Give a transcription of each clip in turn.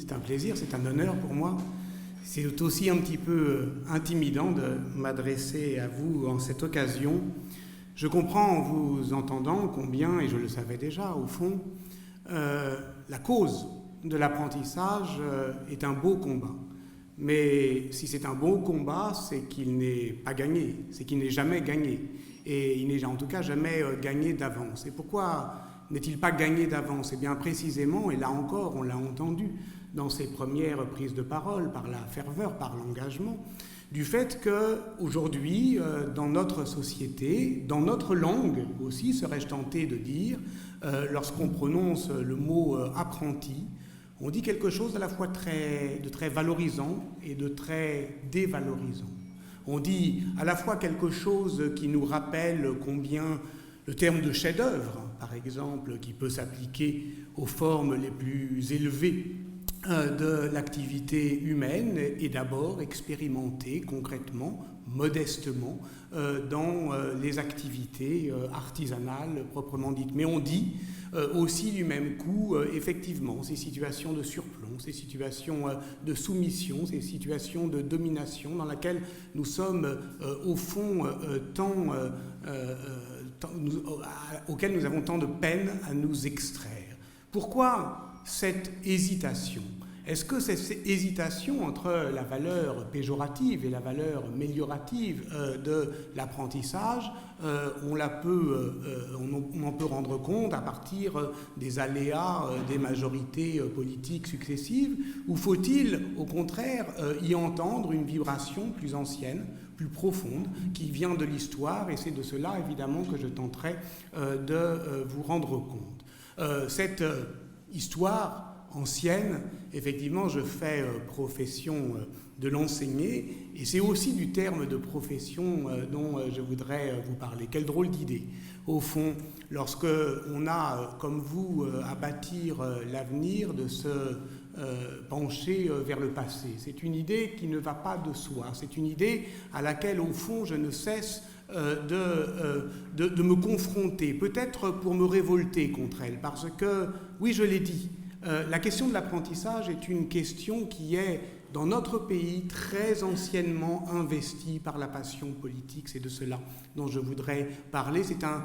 c'est un plaisir, c'est un honneur pour moi. C'est aussi un petit peu intimidant de m'adresser à vous en cette occasion. Je comprends en vous entendant combien, et je le savais déjà au fond, la cause de l'apprentissage est un beau combat. Mais si c'est un beau combat, c'est qu'il n'est pas gagné, c'est qu'il n'est jamais gagné. Et il n'est en tout cas jamais gagné d'avance. Et pourquoi n'est-il pas gagné d'avance? Eh bien précisément, et là encore on l'a entendu dans ses premières prises de parole, par la ferveur, par l'engagement, du fait qu'aujourd'hui, dans notre société, dans notre langue aussi, serais-je tenté de dire, lorsqu'on prononce le mot apprenti, on dit quelque chose à la fois de très valorisant et de très dévalorisant. On dit à la fois quelque chose qui nous rappelle combien le terme de chef-d'œuvre, par exemple, qui peut s'appliquer aux formes les plus élevées de l'activité humaine, est d'abord expérimenté concrètement, modestement, dans les activités artisanales proprement dites. Mais on dit aussi du même coup, effectivement, ces situations de surplomb, ces situations de soumission, ces situations de domination dans lesquelles nous sommes au fond auxquelles nous avons tant de peine à nous extraire. Pourquoi cette hésitation? Est-ce que cette hésitation entre la valeur péjorative et la valeur améliorative de l'apprentissage, on en peut rendre compte à partir des aléas des majorités politiques successives, ou faut-il au contraire y entendre une vibration plus ancienne, plus profonde, qui vient de l'histoire, et c'est de cela évidemment que je tenterai de vous rendre compte. Cette histoire ancienne, effectivement, je fais profession de l'enseigner, et c'est aussi du terme de profession dont je voudrais vous parler. Quelle drôle d'idée, au fond, lorsque on a, comme vous, à bâtir l'avenir, de se pencher vers le passé. C'est une idée qui ne va pas de soi, c'est une idée à laquelle, au fond, je ne cesse de me confronter, peut-être pour me révolter contre elle, parce que, oui, je l'ai dit, la question de l'apprentissage est une question qui est, dans notre pays, très anciennement investie par la passion politique. C'est de cela dont je voudrais parler. C'est un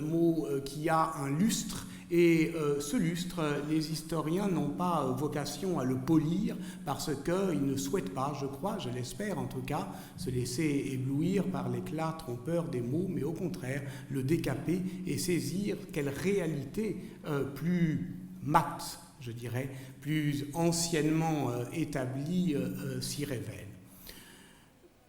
mot qui a un lustre, et ce lustre, les historiens n'ont pas vocation à le polir, parce qu'ils ne souhaitent pas, je crois, je l'espère en tout cas, se laisser éblouir par l'éclat trompeur des mots, mais au contraire, le décaper et saisir quelle réalité plus mate, je dirais, plus anciennement établie, s'y révèle.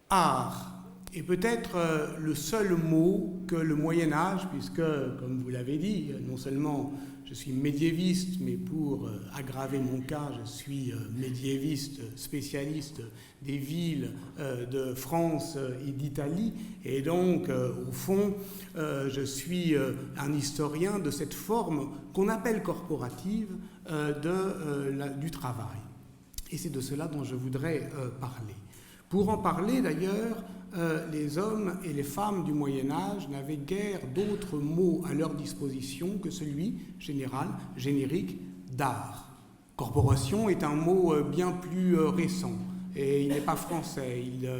Art est peut-être le seul mot que le Moyen-Âge, puisque, comme vous l'avez dit, non seulement je suis médiéviste, mais pour aggraver mon cas, je suis médiéviste spécialiste des villes de France et d'Italie, et donc, au fond, je suis un historien de cette forme qu'on appelle corporative du travail. Et c'est de cela dont je voudrais parler. Pour en parler, d'ailleurs, les hommes et les femmes du Moyen-Âge n'avaient guère d'autres mots à leur disposition que celui général, générique, d'art. Corporation est un mot bien plus récent, et il n'est pas français, il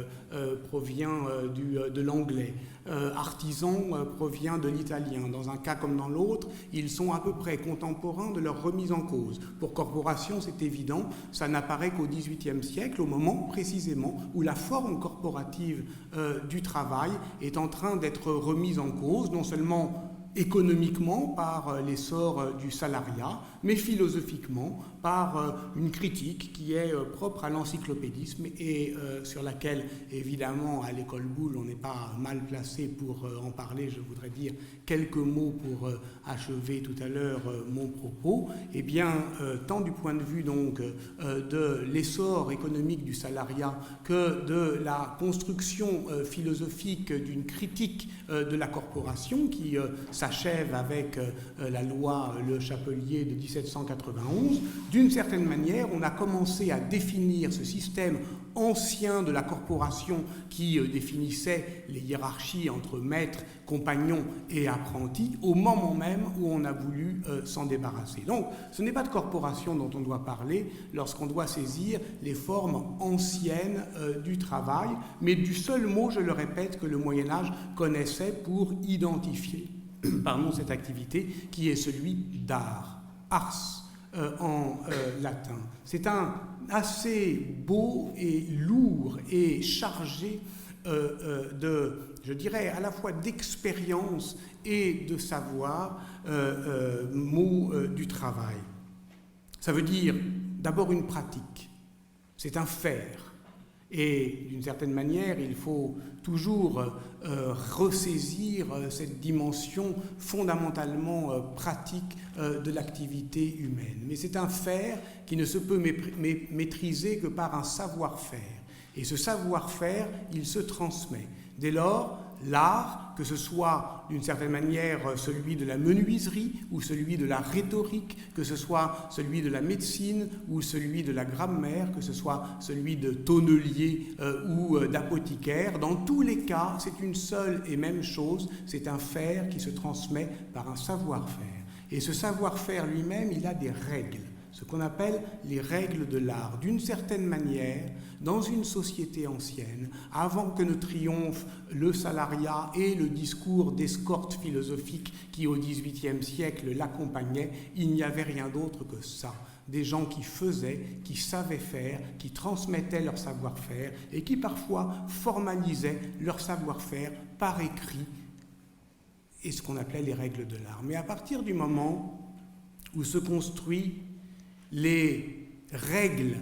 provient de l'anglais. Artisan provient de l'italien. Dans un cas comme dans l'autre, ils sont à peu près contemporains de leur remise en cause. Pour corporation, c'est évident, ça n'apparaît qu'au XVIIIe siècle, au moment précisément où la forme corporative du travail est en train d'être remise en cause, non seulement économiquement par l'essor du salariat, mais philosophiquement par une critique qui est propre à l'encyclopédisme et sur laquelle, évidemment, à l'école Boulle, on n'est pas mal placé pour en parler. Je voudrais dire quelques mots pour achever tout à l'heure mon propos. Eh bien, tant du point de vue donc de l'essor économique du salariat que de la construction philosophique d'une critique de la corporation qui s'achève avec la loi Le Chapelier de 1791, d'une certaine manière, on a commencé à définir ce système ancien de la corporation qui définissait les hiérarchies entre maîtres, compagnons et apprentis, au moment même où on a voulu s'en débarrasser. Donc, ce n'est pas de corporation dont on doit parler lorsqu'on doit saisir les formes anciennes du travail, mais du seul mot, je le répète, que le Moyen-Âge connaissait pour identifier cette activité qui est celui d'art, ars en latin. C'est un assez beau et lourd et chargé je dirais, à la fois d'expérience et de savoir, mot du travail. Ça veut dire d'abord une pratique, c'est un faire. Et d'une certaine manière, il faut toujours ressaisir cette dimension fondamentalement pratique de l'activité humaine. Mais c'est un faire qui ne se peut maîtriser que par un savoir-faire. Et ce savoir-faire, il se transmet. Dès lors, l'art, que ce soit d'une certaine manière celui de la menuiserie ou celui de la rhétorique, que ce soit celui de la médecine ou celui de la grammaire, que ce soit celui de tonnelier ou d'apothicaire, dans tous les cas, c'est une seule et même chose, c'est un faire qui se transmet par un savoir-faire. Et ce savoir-faire lui-même, il a des règles, ce qu'on appelle les règles de l'art. D'une certaine manière, dans une société ancienne, avant que ne triomphe le salariat et le discours d'escorte philosophique qui, au XVIIIe siècle, l'accompagnait, il n'y avait rien d'autre que ça. Des gens qui faisaient, qui savaient faire, qui transmettaient leur savoir-faire et qui parfois formalisaient leur savoir-faire par écrit, et ce qu'on appelait les règles de l'art. Mais à partir du moment où se construisent les règles,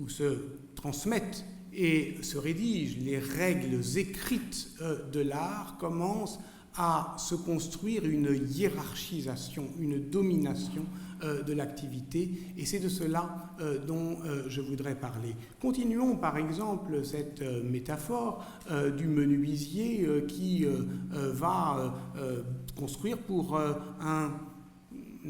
où se transmettent et se rédigent les règles écrites de l'art, commence à se construire une hiérarchisation, une domination de l'activité, et c'est de cela dont je voudrais parler. Continuons par exemple cette métaphore du menuisier qui va construire pour un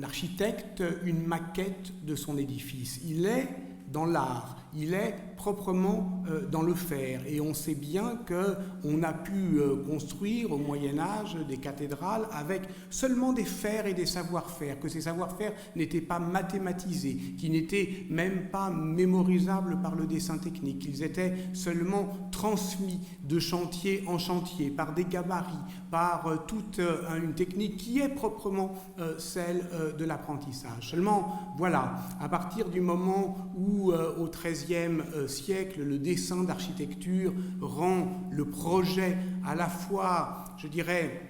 architecte une maquette de son édifice. Il est dans l'art, il est proprement dans le faire. Et on sait bien qu'on a pu construire au Moyen-Âge des cathédrales avec seulement des fers et des savoir-faire, que ces savoir-faire n'étaient pas mathématisés, qui n'étaient même pas mémorisables par le dessin technique, qu'ils étaient seulement transmis de chantier en chantier, par des gabarits, par toute une technique qui est proprement celle de l'apprentissage. Seulement, voilà, à partir du moment où au XIIIe siècle, le dessin d'architecture rend le projet à la fois, je dirais,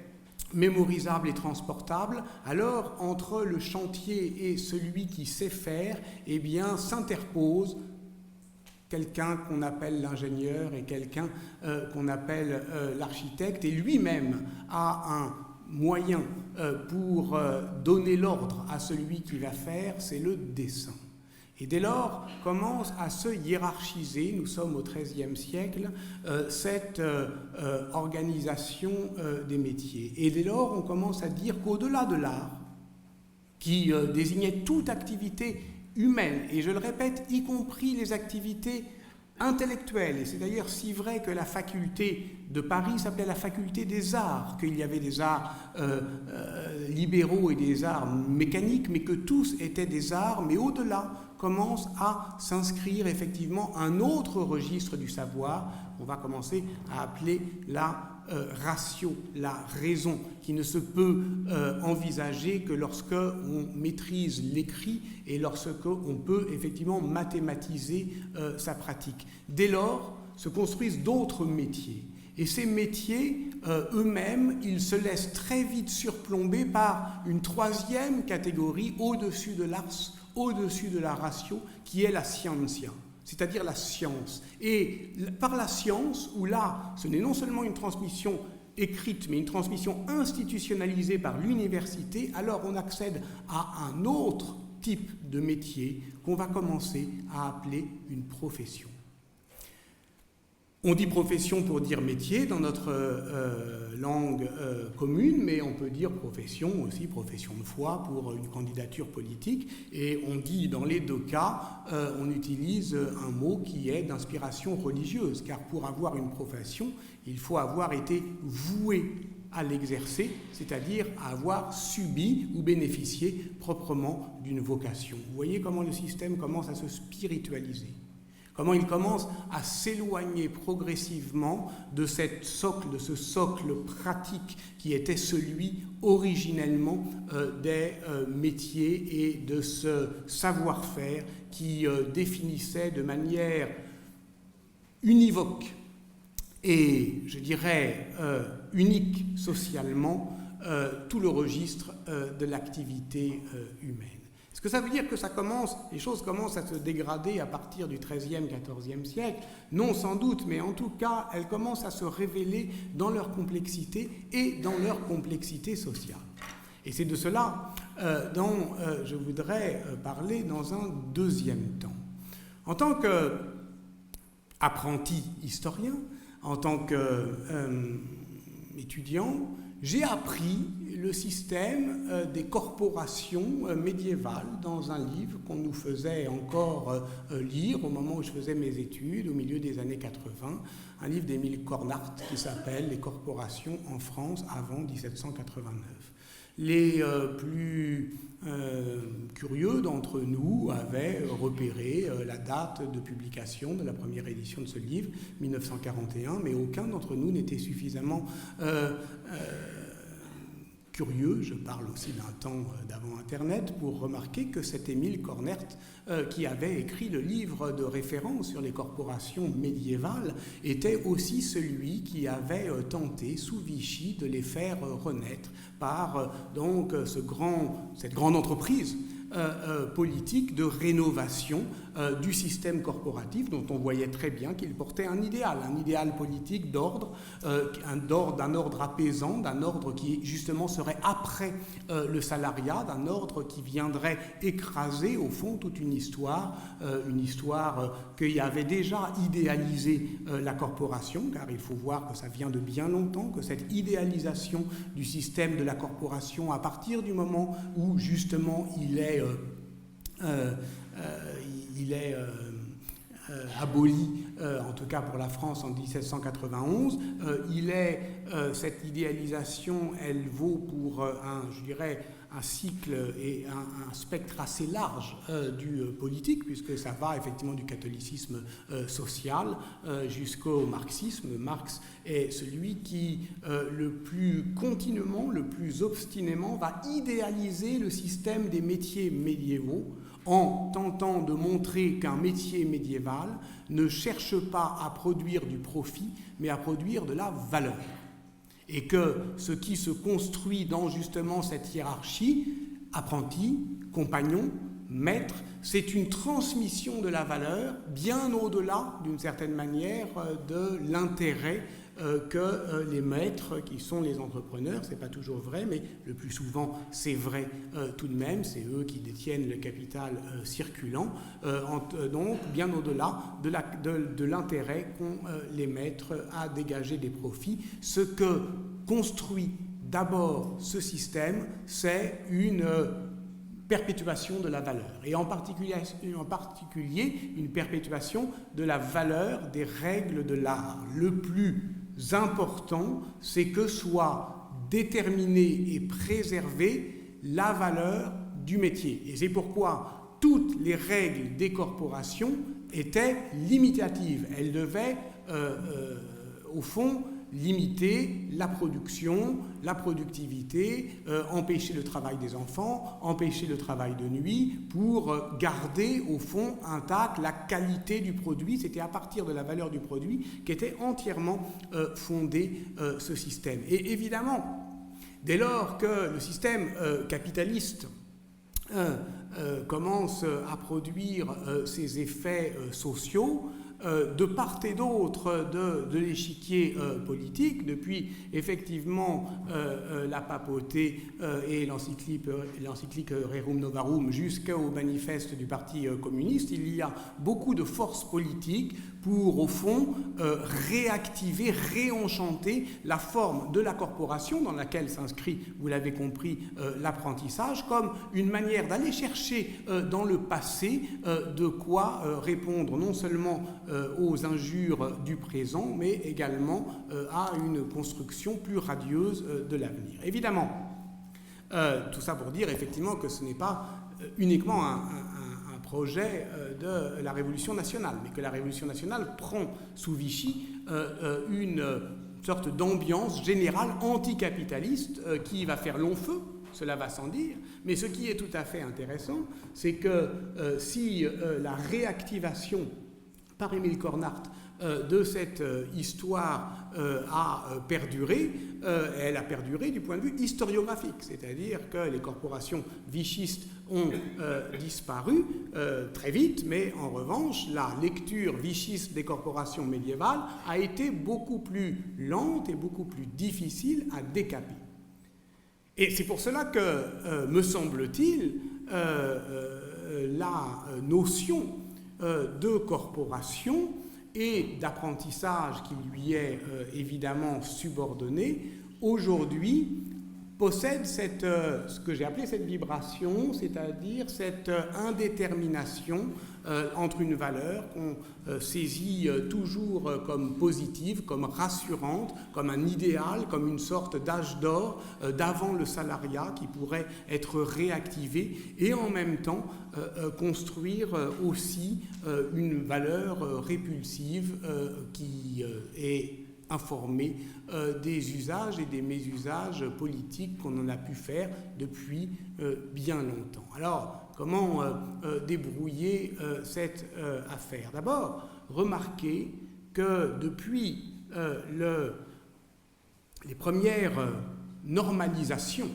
mémorisable et transportable, alors entre le chantier et celui qui sait faire, eh bien, s'interpose quelqu'un qu'on appelle l'ingénieur et quelqu'un qu'on appelle l'architecte, et lui-même a un moyen pour donner l'ordre à celui qui va faire, c'est le dessin. Et dès lors, commence à se hiérarchiser, nous sommes au XIIIe siècle, cette organisation des métiers. Et dès lors, on commence à dire qu'au-delà de l'art, qui désignait toute activité humaine, et je le répète, y compris les activités intellectuelles, et c'est d'ailleurs si vrai que la faculté de Paris s'appelait la faculté des arts, qu'il y avait des arts libéraux et des arts mécaniques, mais que tous étaient des arts, mais au-delà, commence à s'inscrire effectivement un autre registre du savoir, on va commencer à appeler la ratio, la raison, qui ne se peut envisager que lorsque on maîtrise l'écrit et lorsque on peut effectivement mathématiser sa pratique. Dès lors, se construisent d'autres métiers. Et ces métiers, eux-mêmes, ils se laissent très vite surplomber par une troisième catégorie au-dessus de l'ars, au-dessus de la ratio, qui est la scientia, c'est-à-dire la science. Et par la science, où là, ce n'est non seulement une transmission écrite, mais une transmission institutionnalisée par l'université, alors on accède à un autre type de métier qu'on va commencer à appeler une profession. On dit profession pour dire métier dans notre langue commune, mais on peut dire profession aussi, profession de foi pour une candidature politique. Et on dit dans les deux cas, on utilise un mot qui est d'inspiration religieuse, car pour avoir une profession, il faut avoir été voué à l'exercer, c'est-à-dire à avoir subi ou bénéficié proprement d'une vocation. Vous voyez comment le système commence à se spiritualiser, comment il commence à s'éloigner progressivement de ce socle pratique qui était celui originellement des métiers et de ce savoir-faire qui définissait de manière univoque et, je dirais, unique socialement tout le registre de l'activité humaine. Est-ce que ça veut dire que les choses commencent à se dégrader à partir du XIIIe, XIVe siècle? Non, sans doute, mais en tout cas, elles commencent à se révéler dans leur complexité et dans leur complexité sociale. Et c'est de cela dont je voudrais parler dans un deuxième temps. En tant qu'apprenti historien, en tant qu'étudiant, j'ai appris le système des corporations médiévales dans un livre qu'on nous faisait encore lire au moment où je faisais mes études, au milieu des années 80, un livre d'Émile Cornart qui s'appelle « Les corporations en France avant 1789 ». Les plus curieux d'entre nous avaient repéré la date de publication de la première édition de ce livre, 1941, mais aucun d'entre nous n'était suffisamment curieux, je parle aussi d'un temps d'avant Internet, pour remarquer que c'est Émile Cornart qui avait écrit le livre de référence sur les corporations médiévales, était aussi celui qui avait tenté, sous Vichy, de les faire renaître par donc cette grande entreprise politique de rénovation du système corporatif dont on voyait très bien qu'il portait un idéal politique d'ordre, d'un ordre apaisant, d'un ordre qui justement serait après le salariat, d'un ordre qui viendrait écraser au fond toute une histoire qui avait déjà idéalisé la corporation, car il faut voir que ça vient de bien longtemps, que cette idéalisation du système de la corporation, à partir du moment où justement il est aboli, en tout cas pour la France en 1791, cette idéalisation, elle vaut pour un cycle et un spectre assez large du politique, puisque ça va effectivement du catholicisme social jusqu'au marxisme. Marx est celui qui, le plus continuellement, le plus obstinément, va idéaliser le système des métiers médiévaux en tentant de montrer qu'un métier médiéval ne cherche pas à produire du profit, mais à produire de la valeur. Et que ce qui se construit dans justement cette hiérarchie, apprenti, compagnon, maître, c'est une transmission de la valeur bien au-delà, d'une certaine manière, de l'intérêt que les maîtres, qui sont les entrepreneurs, c'est pas toujours vrai, mais le plus souvent c'est vrai tout de même, c'est eux qui détiennent le capital circulant, donc bien au-delà de l'intérêt qu'ont les maîtres à dégager des profits. Ce que construit d'abord ce système, c'est une perpétuation de la valeur, et en particulier une perpétuation de la valeur des règles de l'art. Le plus important, c'est que soit déterminée et préservée la valeur du métier. Et c'est pourquoi toutes les règles des corporations étaient limitatives. Elles devaient, au fond, limiter la production, la productivité, empêcher le travail des enfants, empêcher le travail de nuit, pour garder au fond intacte la qualité du produit. C'était à partir de la valeur du produit qu'était entièrement fondé ce système. Et évidemment, dès lors que le système capitaliste commence à produire ses effets sociaux, de part et d'autre de l'échiquier politique, depuis effectivement la papauté et l'encyclique Rerum Novarum jusqu'au manifeste du Parti communiste, il y a beaucoup de forces politiques pour, au fond, réactiver, réenchanter la forme de la corporation dans laquelle s'inscrit, vous l'avez compris, l'apprentissage, comme une manière d'aller chercher dans le passé de quoi répondre non seulement aux injures du présent, mais également à une construction plus radieuse de l'avenir. Évidemment, tout ça pour dire effectivement que ce n'est pas uniquement un projet de la Révolution nationale, mais que la Révolution nationale prend sous Vichy une sorte d'ambiance générale anticapitaliste qui va faire long feu, cela va sans dire, mais ce qui est tout à fait intéressant, c'est que si la réactivation par Émile Cornart de cette histoire a perduré, elle a perduré du point de vue historiographique, c'est-à-dire que les corporations vichistes ont disparu très vite, mais en revanche, la lecture vichiste des corporations médiévales a été beaucoup plus lente et beaucoup plus difficile à décaper. Et c'est pour cela que, me semble-t-il, la notion de corporation et d'apprentissage qui lui est évidemment subordonné, aujourd'hui possède ce que j'ai appelé cette vibration, c'est-à-dire cette indétermination entre une valeur qu'on saisit toujours comme positive, comme rassurante, comme un idéal, comme une sorte d'âge d'or d'avant le salariat qui pourrait être réactivé et en même temps construire aussi une valeur répulsive qui est informée des usages et des mésusages politiques qu'on en a pu faire depuis bien longtemps. Alors, comment débrouiller cette affaire? D'abord, remarquez que depuis les premières normalisations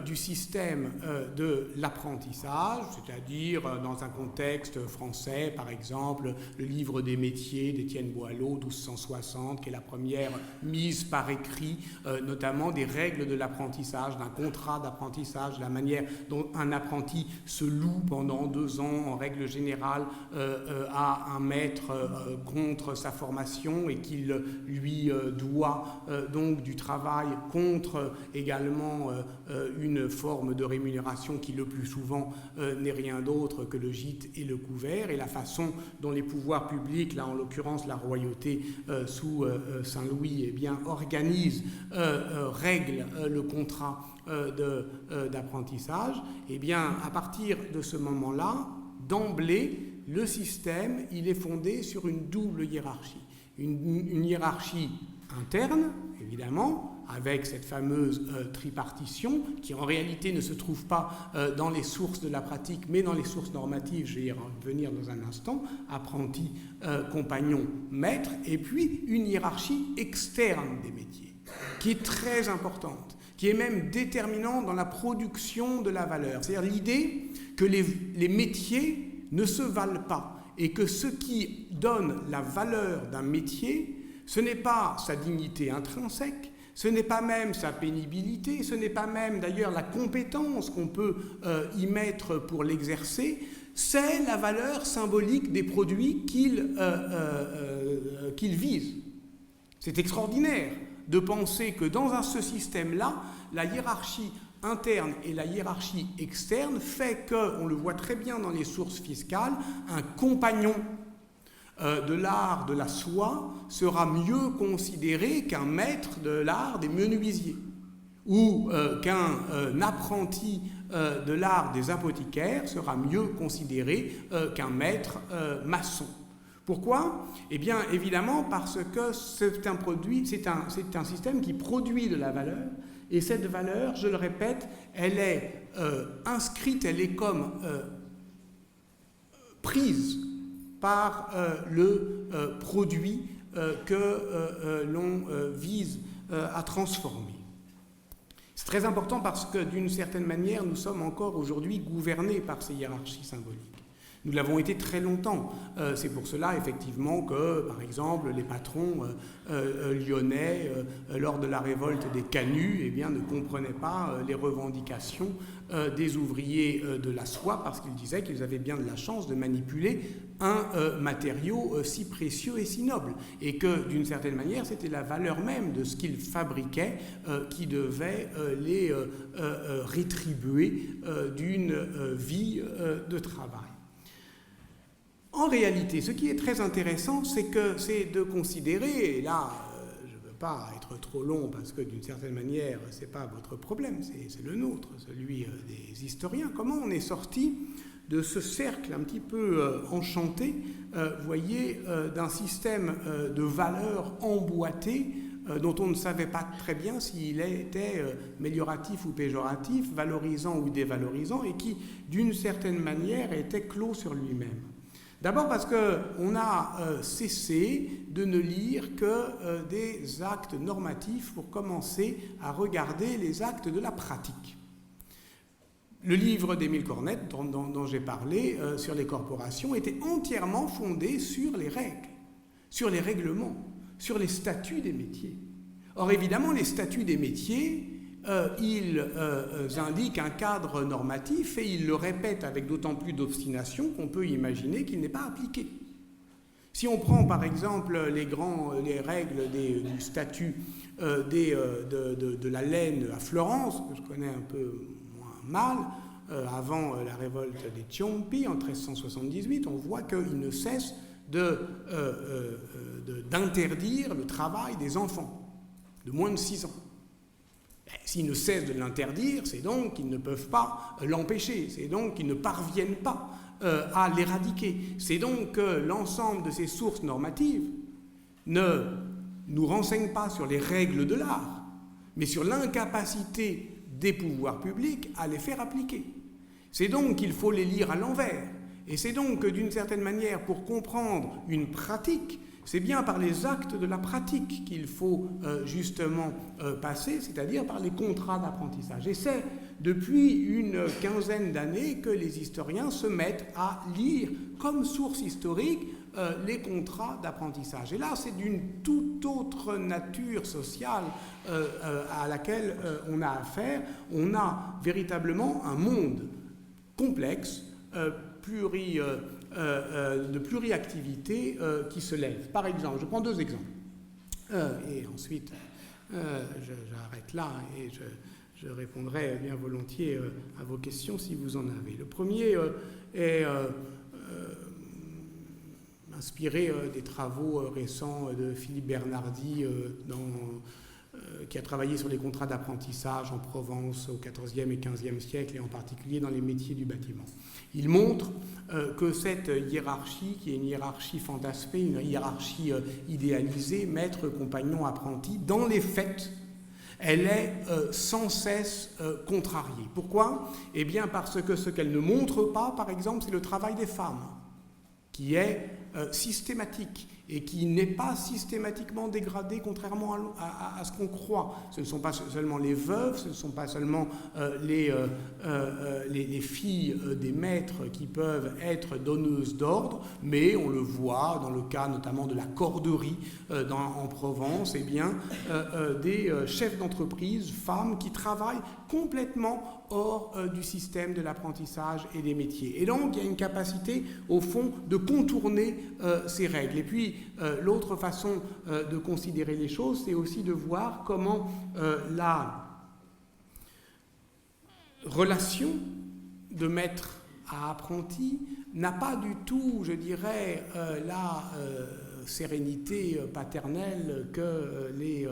du système de l'apprentissage, c'est-à-dire dans un contexte français, par exemple, le livre des métiers d'Étienne Boileau, 1260, qui est la première mise par écrit, notamment des règles de l'apprentissage, d'un contrat d'apprentissage, la manière dont un apprenti se loue pendant 2 ans, en règle générale, à un maître contre sa formation et qu'il lui doit donc du travail contre également une forme de rémunération qui le plus souvent n'est rien d'autre que le gîte et le couvert, et la façon dont les pouvoirs publics, là en l'occurrence la royauté sous Saint-Louis, eh bien, organisent, règlent le contrat d'apprentissage, eh bien, à partir de ce moment-là, d'emblée, le système, il est fondé sur une double hiérarchie. Une hiérarchie interne, évidemment, avec cette fameuse tripartition, qui en réalité ne se trouve pas dans les sources de la pratique, mais dans les sources normatives, je vais y revenir dans un instant, apprenti, compagnon, maître, et puis une hiérarchie externe des métiers, qui est très importante, qui est même déterminante dans la production de la valeur. C'est-à-dire l'idée que les métiers ne se valent pas, et que ce qui donne la valeur d'un métier, ce n'est pas sa dignité intrinsèque, ce n'est pas même sa pénibilité, ce n'est pas même d'ailleurs la compétence qu'on peut y mettre pour l'exercer, c'est la valeur symbolique des produits qu'il vise. C'est extraordinaire de penser que dans ce système-là, la hiérarchie interne et la hiérarchie externe fait que, on le voit très bien dans les sources fiscales, un compagnon de l'art de la soie sera mieux considéré qu'un maître de l'art des menuisiers ou qu'un apprenti de l'art des apothicaires sera mieux considéré qu'un maître maçon. Pourquoi? Eh bien, évidemment, parce que c'est un système qui produit de la valeur, et cette valeur, je le répète, elle est inscrite, elle est comme prise par le produit que l'on vise à transformer. C'est très important parce que, d'une certaine manière, nous sommes encore aujourd'hui gouvernés par ces hiérarchies symboliques. Nous l'avons été très longtemps. C'est pour cela, effectivement, que, par exemple, les patrons lyonnais, lors de la révolte des Canuts, eh bien, ne comprenaient pas les revendications des ouvriers de la soie, parce qu'ils disaient qu'ils avaient bien de la chance de manipuler un matériau si précieux et si noble, et que, d'une certaine manière, c'était la valeur même de ce qu'ils fabriquaient qui devait les rétribuer d'une vie de travail. En réalité, ce qui est très intéressant, c'est de considérer, et là, je ne veux pas être trop long parce que d'une certaine manière, ce n'est pas votre problème, c'est le nôtre, celui des historiens, comment on est sorti de ce cercle un petit peu enchanté, voyez, d'un système de valeurs emboîtées dont on ne savait pas très bien s'il était amélioratif ou péjoratif, valorisant ou dévalorisant, et qui, d'une certaine manière, était clos sur lui-même. D'abord parce qu'on a cessé de ne lire que des actes normatifs pour commencer à regarder les actes de la pratique. Le livre d'Émile Cornette, dont j'ai parlé, sur les corporations, était entièrement fondé sur les règles, sur les règlements, sur les statuts des métiers. Or, évidemment, les statuts des métiers, ils indiquent un cadre normatif et ils le répètent avec d'autant plus d'obstination qu'on peut imaginer qu'il n'est pas appliqué. Si on prend par exemple les règles du statut de la laine à Florence, que je connais un peu moins mal, avant la révolte des Ciompi en 1378, on voit qu'il ne cesse d'interdire le travail des enfants de moins de 6 ans. S'ils ne cessent de l'interdire, c'est donc qu'ils ne peuvent pas l'empêcher, c'est donc qu'ils ne parviennent pas à l'éradiquer. C'est donc que l'ensemble de ces sources normatives ne nous renseignent pas sur les règles de l'art, mais sur l'incapacité des pouvoirs publics à les faire appliquer. C'est donc qu'il faut les lire à l'envers. Et c'est donc que, d'une certaine manière, pour comprendre une pratique, c'est bien par les actes de la pratique qu'il faut justement passer, c'est-à-dire par les contrats d'apprentissage. Et c'est depuis une quinzaine d'années que les historiens se mettent à lire comme source historique les contrats d'apprentissage. Et là, c'est d'une toute autre nature sociale à laquelle on a affaire. On a véritablement un monde complexe, de pluriactivité qui se lève. Par exemple, je prends 2 exemples. Et ensuite, j'arrête là et je répondrai bien volontiers à vos questions si vous en avez. Le premier est inspiré des travaux récents de Philippe Bernardi qui a travaillé sur les contrats d'apprentissage en Provence au XIVe et XVe siècle, et en particulier dans les métiers du bâtiment. Il montre que cette hiérarchie, qui est une hiérarchie fantasmée, une hiérarchie idéalisée, maître, compagnon, apprenti, dans les faits, elle est sans cesse contrariée. Pourquoi ? Eh bien parce que ce qu'elle ne montre pas, par exemple, c'est le travail des femmes, qui est systématique et qui n'est pas systématiquement dégradé, contrairement à ce qu'on croit. Ce ne sont pas seulement les veuves, ce ne sont pas seulement les filles des maîtres qui peuvent être donneuses d'ordre, mais on le voit dans le cas notamment de la corderie en Provence, eh bien, des chefs d'entreprise, femmes, qui travaillent complètement hors du système de l'apprentissage et des métiers. Et donc, il y a une capacité, au fond, de contourner ces règles. Et puis, l'autre façon de considérer les choses, c'est aussi de voir comment la relation de maître à apprenti n'a pas du tout, je dirais, la sérénité paternelle que les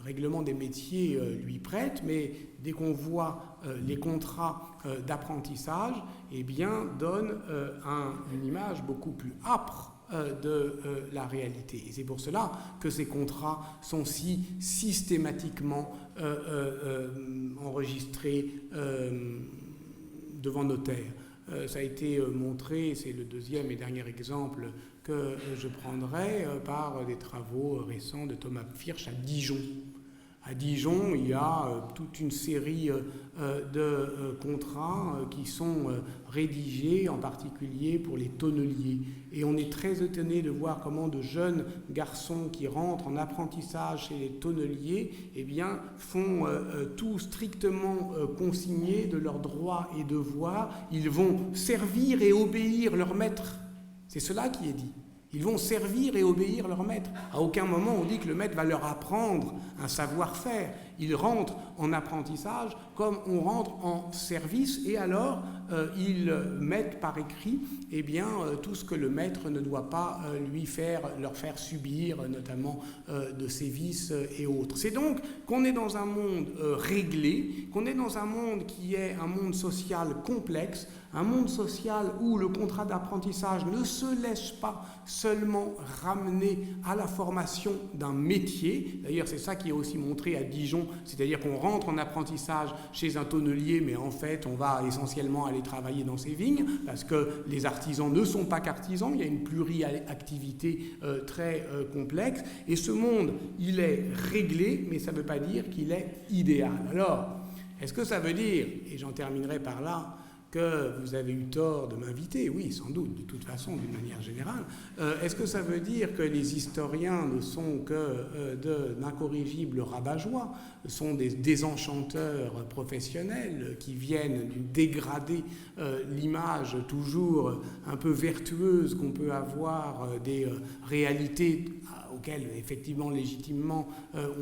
règlements des métiers lui prêtent, mais dès qu'on voit les contrats d'apprentissage, eh bien, donne une image beaucoup plus âpre de la réalité. Et c'est pour cela que ces contrats sont si systématiquement enregistrés devant notaire. Ça a été montré, c'est le deuxième et dernier exemple que je prendrai, par des travaux récents de Thomas Firsch à Dijon. À Dijon, il y a toute une série de contrats qui sont rédigés, en particulier pour les tonneliers. Et on est très étonné de voir comment de jeunes garçons qui rentrent en apprentissage chez les tonneliers font tout strictement consigné de leurs droits et devoirs. Ils vont servir et obéir leur maître. C'est cela qui est dit. Ils vont servir et obéir leur maître. À aucun moment on dit que le maître va leur apprendre un savoir-faire. Ils rentrent en apprentissage comme on rentre en service et alors ils mettent par écrit tout ce que le maître ne doit pas leur faire subir, notamment de sévices et autres. C'est donc qu'on est dans un monde réglé, qu'on est dans un monde qui est un monde social complexe, un monde social où le contrat d'apprentissage ne se laisse pas seulement ramener à la formation d'un métier. D'ailleurs, c'est ça qui est aussi montré à Dijon, c'est-à-dire qu'on rentre en apprentissage chez un tonnelier, mais en fait, on va essentiellement aller travailler dans ses vignes, parce que les artisans ne sont pas qu'artisans, il y a une pluriactivité très complexe. Et ce monde, il est réglé, mais ça ne veut pas dire qu'il est idéal. Alors, est-ce que ça veut dire, et j'en terminerai par là, que vous avez eu tort de m'inviter? Oui, sans doute, de toute façon, d'une manière générale. Est-ce que ça veut dire que les historiens ne sont que d'incorrigibles rabat-joie, sont des désenchanteurs professionnels qui viennent dégrader l'image toujours un peu vertueuse qu'on peut avoir des réalités auxquelles, effectivement, légitimement,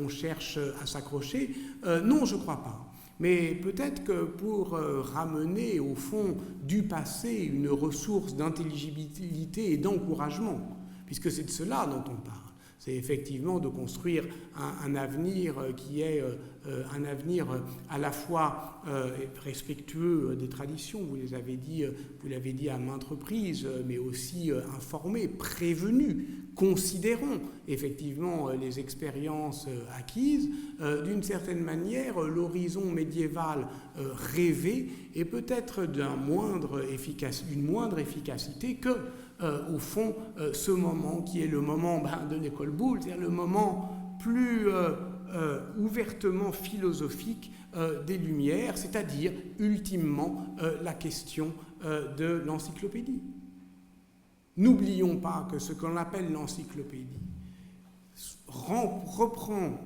on cherche à s'accrocher? Non, je ne crois pas. Mais peut-être que pour ramener au fond du passé une ressource d'intelligibilité et d'encouragement, puisque c'est de cela dont on parle, c'est effectivement de construire un avenir qui est un avenir à la fois respectueux des traditions, vous l'avez dit à maintes reprises, mais aussi informé, prévenu, considérons effectivement les expériences acquises, d'une certaine manière l'horizon médiéval rêvé est peut-être d'une moindre efficacité que au fond ce moment qui est le moment de l'école Boulle, c'est-à-dire le moment plus ouvertement philosophique des Lumières, c'est-à-dire ultimement la question de l'encyclopédie. N'oublions pas que ce qu'on appelle l'encyclopédie reprend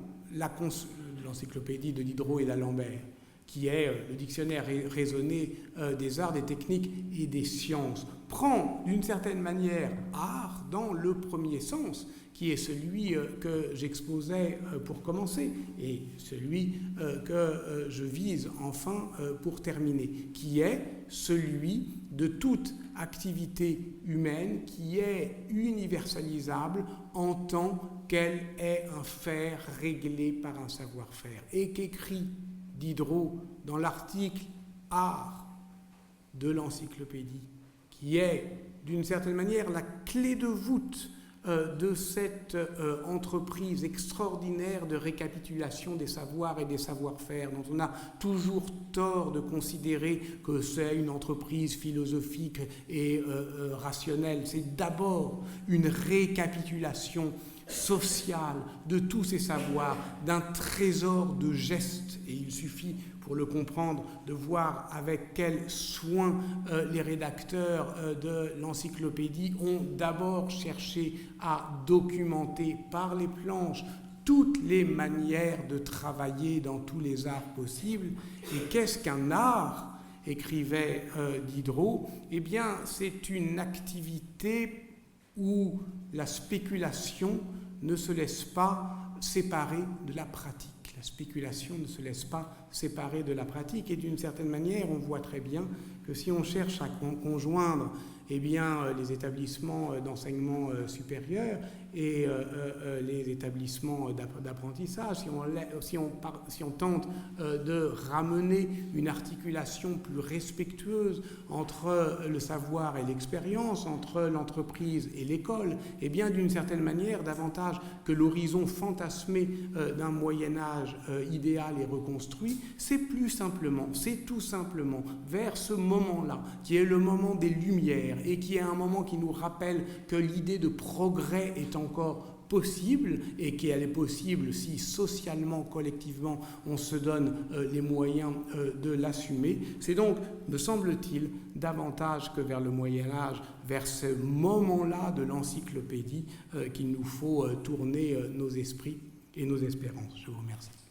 l'encyclopédie de Diderot et d'Alembert, qui est le dictionnaire raisonné des arts, des techniques et des sciences, prend d'une certaine manière art dans le premier sens, qui est celui que j'exposais pour commencer et celui que je vise enfin pour terminer, qui est celui de toute activité humaine qui est universalisable en tant qu'elle est un faire réglé par un savoir-faire, et qu'écrit Diderot dans l'article Art de l'encyclopédie, qui est d'une certaine manière la clé de voûte de cette entreprise extraordinaire de récapitulation des savoirs et des savoir-faire, dont on a toujours tort de considérer que c'est une entreprise philosophique et rationnelle. C'est d'abord une récapitulation sociale de tous ces savoirs, d'un trésor de gestes, et il suffit pour le comprendre de voir avec quel soin les rédacteurs de l'encyclopédie ont d'abord cherché à documenter par les planches toutes les manières de travailler dans tous les arts possibles. Et qu'est-ce qu'un art, écrivait Diderot? Eh bien, c'est une activité où la spéculation ne se laisse pas séparer de la pratique. La spéculation ne se laisse pas séparer de la pratique, et d'une certaine manière, on voit très bien que si on cherche à conjoindre les établissements d'enseignement supérieur et les établissements d'apprentissage, si on tente de ramener une articulation plus respectueuse entre le savoir et l'expérience, entre l'entreprise et l'école, et bien d'une certaine manière, davantage que l'horizon fantasmé d'un Moyen-Âge idéal et reconstruit, c'est tout simplement vers ce moment-là, qui est le moment des Lumières, et qui est un moment qui nous rappelle que l'idée de progrès est encore possible et qu'elle est possible si socialement, collectivement, on se donne les moyens de l'assumer. C'est donc, me semble-t-il, davantage que vers le Moyen-Âge, vers ce moment-là de l'encyclopédie qu'il nous faut tourner nos esprits et nos espérances. Je vous remercie.